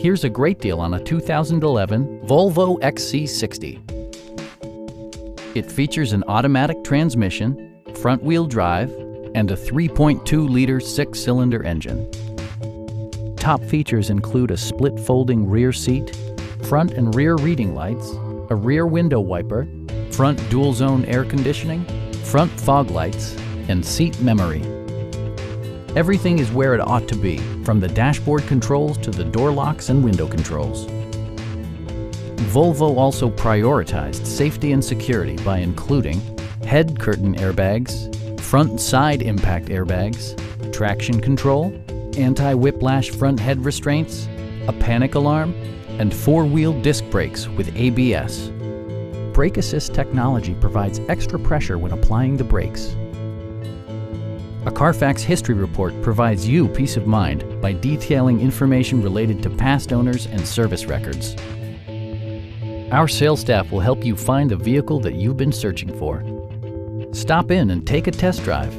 Here's a great deal on a 2011 Volvo XC60. It features an automatic transmission, front-wheel drive, and a 3.2-liter six-cylinder engine. Top features include a split folding rear seat, front and rear reading lights, a rear window wiper, front dual-zone air conditioning, front fog lights, and seat memory. Everything is where it ought to be, from the dashboard controls to the door locks and window controls. Volvo also prioritized safety and security by including head curtain airbags, front and side impact airbags, traction control, anti-whiplash front head restraints, a panic alarm, and four-wheel disc brakes with ABS. Brake Assist technology provides extra pressure when applying the brakes. A Carfax history report provides you peace of mind by detailing information related to past owners and service records. Our sales staff will help you find the vehicle that you've been searching for. Stop in and take a test drive.